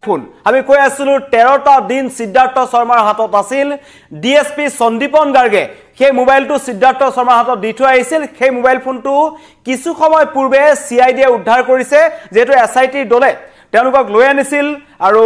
phone আমি কৈ আছিলো 13টা দিন সিদ্ধাৰ্থ শৰ্মাৰ হাতত আছিল ডিএসপি সন্দীপন গাৰ্গে সেই মোবাইলটো সিদ্ধাৰ্থ শৰ্মাৰ হাতত দি থৈ আহিছিল সেই মোবাইল ফোনটো কিছু সময় পূৰ্বে সিআইডি উদ্ধাৰ কৰিছে যেটো এসআইটি দলে তেওঁলোকক লৈ আনিছিল আৰু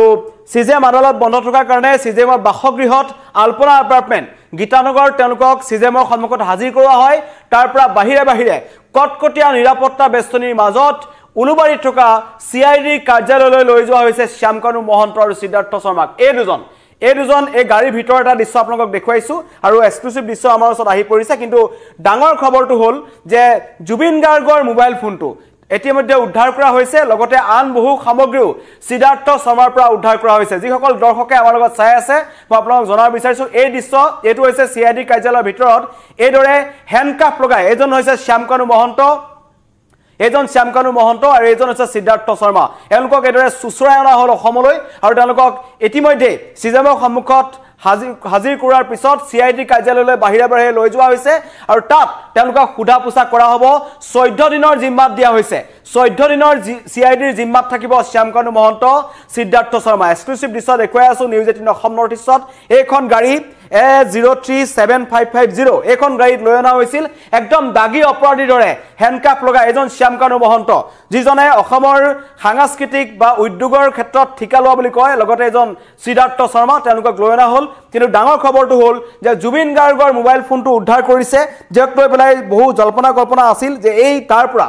সিজেম আদালত বন্ধ থকাৰ কাৰণে সিজেমৰ বাসগৃহত আলপনা এপাৰ্টমেন্ট গীতানগৰ তেওঁলোকক সিজেমৰ সন্মুখত হাজিৰ কৰোৱা হয় তাৰ পৰা বাহিৰে কটকটীয়া নিৰাপত্তা বেষ্টনীৰ মাজত উলুবাৰীত থকা সিআইডি কাৰ্যালয়লৈ লৈ যোৱা হৈছে শ্যামকানু মহন্ত আৰু সিদ্ধাৰ্থ শৰ্মাক এই দুজন এই গাড়ীৰ ভিতৰত এটা দৃশ্য আপোনালোকক দেখুৱাইছো আৰু এক্সক্লুসিভ দৃশ্য আমাৰ ওচৰত আহি পৰিছে কিন্তু ডাঙৰ খবৰটো হ'ল যে জুবিন গাৰ্গৰ মোবাইল ফোনটো ইতিমধ্যে উদ্ধাৰ কৰা হৈছে লগতে আন বহু সামগ্ৰীও সিদ্ধাৰ্থ শৰ্মাৰ পৰা উদ্ধাৰ কৰা হৈছে যিসকল দৰ্শকে আমাৰ লগত চাই আছে মই আপোনালোকক জনাব বিচাৰিছো এই দৃশ্য এটো হৈছে সিআইডি কাৰ্যালয়ৰ ভিতৰত এইদৰে হ্যান্ডকাফ লগাই এজন হৈছে শ্যামকানু মহন্ত আৰু এজন হৈছে সিদ্ধাৰ্থ শৰ্মা এওঁলোকক এদৰে সুচৰাই অনা হল অসমলৈ আৰু তেওঁলোকক ইতিমধ্যে সিজেমৰ সন্মুখত হাজিৰ কৰাৰ পিছত সিআইডি কাৰ্যালয়লৈ বাহিৰে লৈ যোৱা হৈছে আৰু তাত তেওঁলোকক সোধা পোছা কৰা হ'ব 14 দিনৰ জিম্মাত দিয়া হৈছে 14 দিনৰ সিআইডিৰ জিম্মাত থাকিব শ্যামকানু মহন্ত সিদ্ধাৰ্থ শৰ্মা এক্সক্লুসিভ দৃশ্য দেখুৱাই আছো নিউজ 18 অসম নৰ্থ ইষ্টত এইখন গাড়ী A037550 এইখন গাড়ীত লৈ অনা হৈছিল একদম দাগী অপৰাধীৰ দৰে হ্যান্ডকাফ লগাই এজন শ্যামকানু মহন্ত যিজনে অসমৰ সাংস্কৃতিক বা উদ্যোগৰ ক্ষেত্ৰত ঠিকা লোৱা বুলি কয় লগতে এজন সিদ্ধাৰ্থ শৰ্মা তেওঁলোকক লৈ অনা হ'ল কিন্তু ডাঙৰ খবৰটো হ'ল যে জুবিন গাৰ্গৰ মোবাইল ফোনটো উদ্ধাৰ কৰিছে যাক লৈ পেলাই বহু জল্পনা কল্পনা আছিল যে এই তাৰ পৰা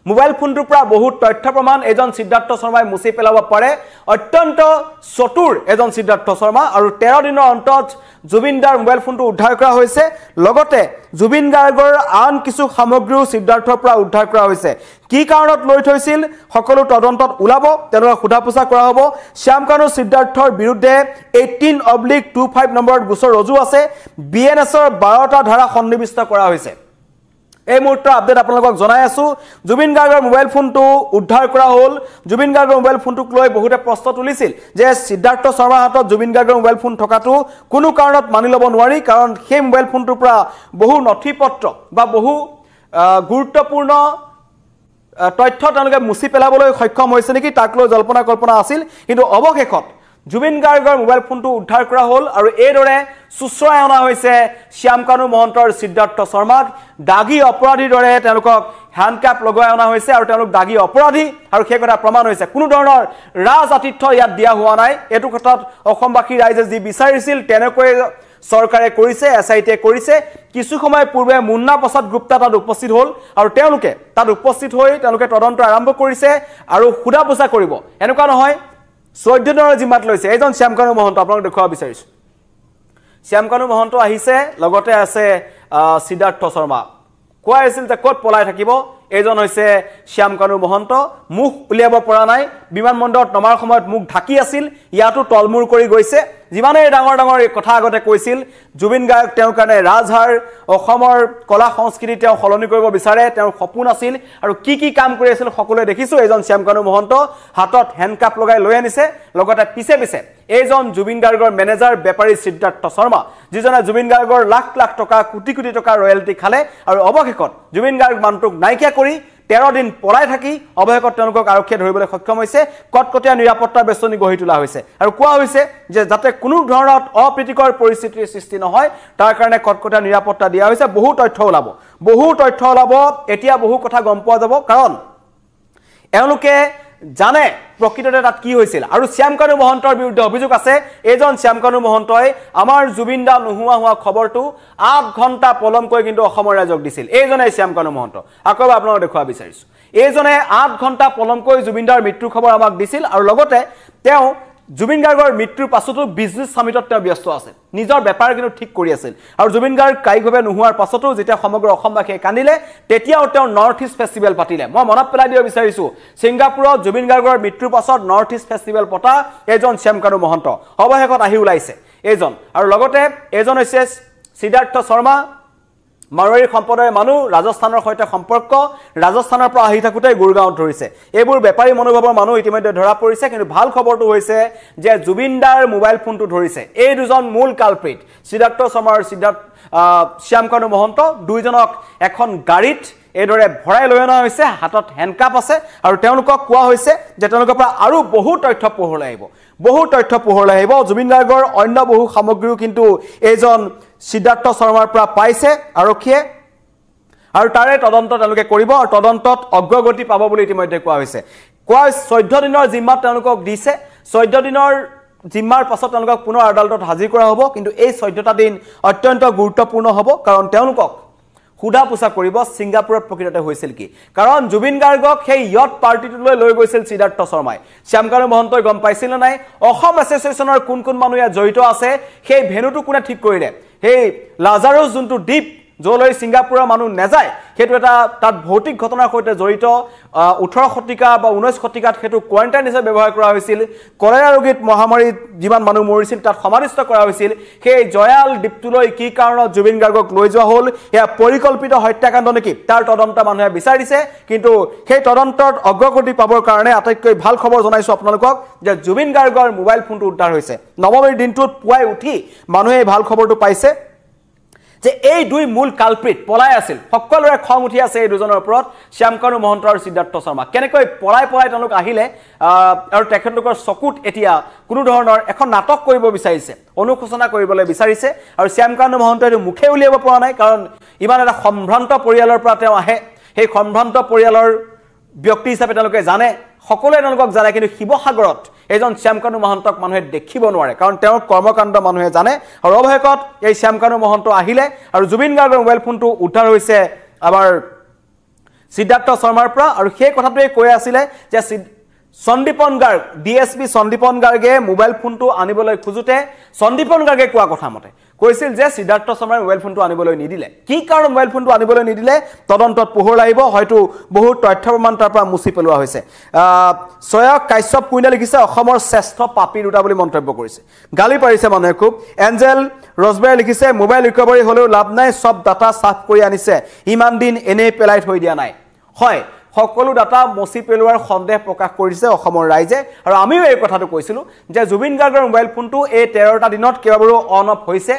মোবাইল ফোনটোৰ পৰা বহুত তথ্য প্ৰমাণ এজন সিদ্ধাৰ্থ শৰ্মাই মুছি পেলাব পাৰে অত্যন্ত চতুৰ এজন সিদ্ধাৰ্থ শৰ্মা আৰু 13 দিনৰ অন্তত জুবিনদাৰ মোবাইল ফোনটো উদ্ধাৰ কৰা হৈছে লগতে জুবিন গাৰ্গৰ আন কিছু সামগ্ৰীও সিদ্ধাৰ্থৰ পৰা উদ্ধাৰ কৰা হৈছে কি কাৰণত লৈ থৈছিল সকলো তদন্তত ওলাব তেওঁলোকক সোধা পোছা কৰা হ'ব শ্যামকানু সিদ্ধাৰ্থৰ বিৰুদ্ধে 18/25 নম্বৰত গোচৰ ৰুজু আছে বিএনএছৰ 12টা ধাৰা সন্নিবিষ্ট কৰা হৈছে এই মুহূৰ্তৰ আপডেট আপোনালোকক জনাই আছো জুবিন গাৰ্গৰ মোবাইল ফোনটো উদ্ধাৰ কৰা হ'ল জুবিন গাৰ্গৰ মোবাইল ফোনটোক লৈ বহুতে প্ৰশ্ন তুলিছিল যে সিদ্ধাৰ্থ শৰ্মাৰ হাতত জুবিন গাৰ্গৰ মোবাইল ফোন থকাটো কোনো কাৰণত মানি ল'ব নোৱাৰি কাৰণ সেই মোবাইল ফোনটোৰ পৰা বহু নথিপত্ৰ বা বহু গুৰুত্বপূৰ্ণ তথ্য তেওঁলোকে মুছি পেলাবলৈ সক্ষম হৈছে নেকি তাক লৈ জল্পনা কল্পনা আছিল কিন্তু অৱশেষত জুবিন গাৰ্গৰ মোবাইল ফোনটো উদ্ধাৰ কৰা হ'ল আৰু এইদৰে সুচৰাই অনা হৈছে শ্যামকানু মহন্তৰ সিদ্ধাৰ্থ শৰ্মাক দাগী অপৰাধীৰ দৰে তেওঁলোকক হ্যান্ডকাফ লগাই অনা হৈছে আৰু তেওঁলোক দাগী অপৰাধী আৰু সেই কথা প্ৰমাণ হৈছে কোনো ধৰণৰ ৰাজ আতিথ্য ইয়াত দিয়া হোৱা নাই এটো কথাত অসমবাসী ৰাইজে যি বিচাৰিছিল তেনেকৈ সৰকাৰে কৰিছে এসআইটি কৰিছে কিছু সময় পূৰ্বে মুন্না প্ৰসাদ গুপ্তা তাত উপস্থিত হ'ল আৰু তেওঁলোকে তাত উপস্থিত হৈ তেওঁলোকে তদন্ত আৰম্ভ কৰিছে আৰু খুদা পোছা কৰিব এনেকুৱা নহয় 14 দিনৰ জিম্মাত লৈছে এজন শ্যামকানু মহন্ত আপোনাক দেখুৱাব বিচাৰিছো শ্যামকানু মহন্ত আহিছে লগতে আছে সিদ্ধাৰ্থ শৰ্মা কোৱা আছিল যে ক'ত পলাই থাকিব এজন হৈছে শ্যামকানু মহন্ত মুখ উলিয়াব পৰা নাই বিমানবন্দৰত নমাৰ সময়ত মুখ ঢাকি আছিল ইয়াতো তলমুৰ কৰি গৈছে যিমানে ডাঙৰ কথা আগতে কৈছিল জুবিন গাৰ্গ তেওঁৰ কাৰণে ৰাজহাৰ অসমৰ কলা সংস্কৃতি তেওঁ সলনি কৰিব বিচাৰে তেওঁৰ সপোন আছিল আৰু কি কাম কৰি আছিল সকলোৱে দেখিছো এজন শ্যামকানু মহন্ত হাতত হ্যান্ডকাফ লগাই লৈ আনিছে লগতে পিছে এইজন জুবিন গাৰ্গৰ মেনেজাৰ বেপাৰী সিদ্ধাৰ্থ শৰ্মা যিজনে জুবিন গাৰ্গৰ লাখ টকা কোটি টকা ৰয়েলটি খালে আৰু অৱশেষত জুবিন গাৰ্গ মানুহটোক নাইকিয়া কৰি 13 দিন পলাই থাকি অৱশেষত তেওঁলোকক আৰক্ষীয়ে ধৰিবলৈ সক্ষম হৈছে কটকটীয়া নিৰাপত্তা বেষ্টনী গঢ়ি তোলা হৈছে আৰু কোৱা হৈছে যে যাতে কোনো ধৰণৰ অপ্ৰীতিকৰ পৰিস্থিতিৰ সৃষ্টি নহয় তাৰ কাৰণে কটকটীয়া নিৰাপত্তা দিয়া হৈছে বহু তথ্য ওলাব এতিয়া বহু কথা গম পোৱা যাব কাৰণ এওঁলোকে জানে প্ৰকৃততে তাত কি হৈছিল আৰু শ্যামকানু মহন্তৰ বিৰুদ্ধে অভিযোগ আছে এজন শ্যামকানু মহন্তই আমাৰ জুবিন দা নোহোৱা খবৰটো 8 ঘণ্টা পলমকৈ কিন্তু অসমৰ ৰাইজক দিছিল এইজনে শ্যামকানু মহন্ত আকৌ আপোনাক দেখুৱা বিচাৰিছো এইজনে 8 ঘণ্টা পলমকৈ জুবিন দাৰ মৃত্যুৰ খবৰ আমাক দিছিল আৰু লগতে তেওঁ জুবিন গাৰ্গৰ মৃত্যুৰ পাছতো বিজনেছ সামিটত তেওঁ ব্যস্ত আছে নিজৰ বেপাৰ কিন্তু ঠিক কৰি আছিল আৰু জুবিন গাৰ্গ কাইভাৱে নোহোৱাৰ পাছতো যেতিয়া সমগ্ৰ অসমবাসীয়ে কান্দিলে তেতিয়াও তেওঁ নৰ্থ ইষ্ট ফেষ্টিভেল পাতিলে মই মনত পেলাই দিব বিচাৰিছো সিংগাপুৰত জুবিন গাৰ্গৰ মৃত্যুৰ পাছত নৰ্থ ইষ্ট ফেষ্টিভেল পতা এজন শ্যামকানু মহন্ত অৱশেষত আহি ওলাইছে এজন আৰু লগতে এজন হৈছে সিদ্ধাৰ্থ শৰ্মা মাৰোৱাৰী সম্প্ৰদায়ৰ মানুহ ৰাজস্থানৰ সৈতে সম্পৰ্ক ৰাজস্থানৰ পৰা আহি থাকোতে গুৰগাঁৱত ধৰিছে এইবোৰ বেপাৰী মনোভাৱৰ মানুহ ইতিমধ্যে ধৰা পৰিছে কিন্তু ভাল খবৰটো হৈছে যে জুবিনদাৰ মোবাইল ফোনটো ধৰিছে এই দুজন মূল কালপ্ৰিট সিদ্ধাৰ্থ শৰ্মা আৰু শ্যামকানু মহন্ত দুইজনক এখন গাড়ীত এইদৰে ভৰাই লৈ অনা হৈছে হাতত হেণ্ডকাপ আছে আৰু তেওঁলোকক কোৱা হৈছে যে তেওঁলোকৰ পৰা আৰু বহু তথ্য পোহৰলৈ আহিব জুবিন গাৰ্গৰ অন্য বহু সামগ্ৰীও কিন্তু এইজন সিদ্ধাৰ্থ শৰ্মাৰ পৰা পাইছে আৰক্ষীয়ে আৰু তাৰে তদন্ত তেওঁলোকে কৰিব আৰু তদন্তত অগ্ৰগতি পাব বুলি ইতিমধ্যে কোৱা হৈছে 14 দিনৰ জিম্মা তেওঁলোকক দিছে 14 দিনৰ জিম্মাৰ পাছত তেওঁলোকক পুনৰ আদালতত হাজিৰ কৰা হ'ব কিন্তু এই 14টা দিন অত্যন্ত গুৰুত্বপূৰ্ণ হ'ব কাৰণ তেওঁলোকক খুদা পোছা কৰিব সিংগাপুৰত প্ৰকৃততে হৈছিল কি কাৰণ জুবিন গাৰ্গক সেই ইয়ট পাৰ্টিটোলৈ লৈ গৈছিল সিদ্ধাৰ্থ শৰ্মাই শ্যামকানু মহন্তই গম পাইছিল নাই অসম এছ'চিয়েশ্যনৰ কোন মানুহ জড়িত আছে সেই ভেনুটো কোনে ঠিক কৰিলে সেই লাজাৰুছ যোনটো দ্বীপ যলৈ সিংগাপুৰৰ মানুহ নাযায় সেইটো এটা তাত ভৌতিক ঘটনাৰ সৈতে জড়িত 18 শতিকা বা 19 শতিকাত সেইটো কোৱাৰেণ্টাইন হিচাপে ব্যৱহাৰ কৰা হৈছিল কলেৰা ৰোগীত মহামাৰীত যিমান মানুহ মৰিছিল তাত সমাধিস্থ কৰা হৈছিল সেই জয়াল দ্বীপটোলৈ কি কাৰণত জুবিন গাৰ্গক লৈ যোৱা হ'ল এয়া পৰিকল্পিত হত্যাকাণ্ড নেকি তাৰ তদন্ত মানুহে বিচাৰিছে কিন্তু সেই তদন্তত অগ্ৰগতি পাবৰ কাৰণে আটাইতকৈ ভাল খবৰ জনাইছো আপোনালোকক যে জুবিন গাৰ্গৰ মোবাইল ফোনটো উদ্ধাৰ হৈছে নৱমীৰ দিনটোত পুৱাই উঠি মানুহে ভাল খবৰটো পাইছে যে এই দুই মূল কালপ্ৰিট পলাই আছিল সকলোৰে খং উঠি আছে এই দুজনৰ ওপৰত শ্যামকানু মহন্ত আৰু সিদ্ধাৰ্থ শৰ্মা কেনেকৈ পলাই তেওঁলোক আহিলে আৰু তেখেতলোকৰ চকুত এতিয়া কোনো ধৰণৰ এখন নাটক কৰিব বিচাৰিছে অনুশোচনা কৰিবলৈ বিচাৰিছে আৰু শ্যামকানু মহন্তই মুখে উলিয়াব পৰা নাই কাৰণ ইমান এটা সম্ভ্ৰান্ত পৰিয়ালৰ পৰা তেওঁ আহে সেই সম্ভ্ৰান্ত পৰিয়ালৰ ব্যক্তি হিচাপে তেওঁলোকে জানে সকলোৱে তেওঁলোকক জানে কিন্তু শিৱসাগৰত এজন শ্যামকানু মহন্তক মানুহে দেখিব নোৱাৰে কাৰণ তেওঁৰ কৰ্মকাণ্ড মানুহে জানে আৰু অৱশেষত এই শ্যামকানু মহন্ত আহিলে আৰু জুবিন গাৰ্গৰ মোবাইল ফোনটো উদ্ধাৰ হৈছে আমাৰ সিদ্ধাৰ্থ শৰ্মাৰ পৰা আৰু সেই কথাটোৱে কৈ আছিলে যে সন্দীপন গাৰ্গ ডিএসপি সন্দীপন গাৰ্গে মোবাইল ফোনটো আনিবলৈ খুজুতে সন্দীপন গাৰ্গে কোৱা কথা মতে কৈছিল যে সিদ্ধাৰ্থ শৰ্মাৰ মোবাইল ফোনটো আনিবলৈ নিদিলে কি কাৰণ মোবাইল ফোনটো আনিবলৈ নিদিলে তদন্তত পোহৰ লাগিব হয়তো বহু তথ্য প্ৰমাণ তাৰ পৰা মুছি পেলোৱা হৈছে সয়ক কাশ্যপ কুইনে লিখিছে অসমৰ শ্ৰেষ্ঠ পাপী দুটা বুলি মন্তব্য কৰিছে গালি পাৰিছে মানুহে খুব এঞ্জেল ৰজবেৰ লিখিছে মোবাইল ৰিকভাৰী হলেও লাভ নাই সব ডাটা সাফ কৰি আনিছে ইমান দিন এনে পেলাই থৈ দিয়া নাই হয় সকলো ডাটা মছি পেলোৱাৰ সন্দেহ প্ৰকাশ কৰিছে অসমৰ ৰাইজে আৰু আমিও এই কথাটো কৈছিলো যে জুবিন গাৰ্গৰ মোবাইল ফোনটো এই 13টা দিনত কেৱল অন অফ হৈছে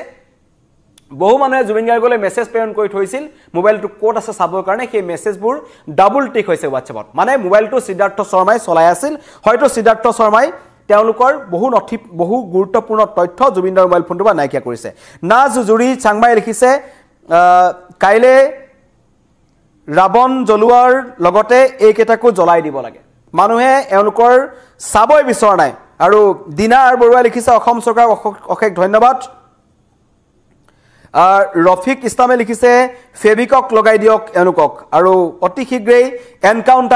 বহু মানুহে জুবিন গাৰ্গলৈ মেছেজ প্ৰেৰণ কৰি থৈছিল মোবাইলটো কোড আছে চাবৰ কাৰণে সেই মেছেজবোৰ ডাবল টিক হৈছে WhatsAppত মানে মোবাইলটো সিদ্ধাৰ্থ শৰ্মাই চলাই আছিল হয়তো সিদ্ধাৰ্থ শৰ্মাই তেওঁলোকৰ বহু গুৰুত্বপূৰ্ণ তথ্য জুবিনৰ মোবাইল ফোনটো বা নাইকিয়া কৰিছে নাজ জুৰি চাংমাই লিখিছে কাইলে ৰাবণ জ্বলোৱাৰ লগতে এই কেটাকো জ্বলাই দিব লাগে মানুহে এওঁলোকৰ চাবই বিচৰা নাই আৰু দিনা আৰু বৰুৱা লিখিছে অসম চৰকাৰক অশেষ ধন্যবাদ ৰফিক ইছলামে লিখিছে ফেবিকক লগাই দিয়ক এওঁলোকক আৰু অতি শীঘ্ৰেই এনকাউণ্টাৰ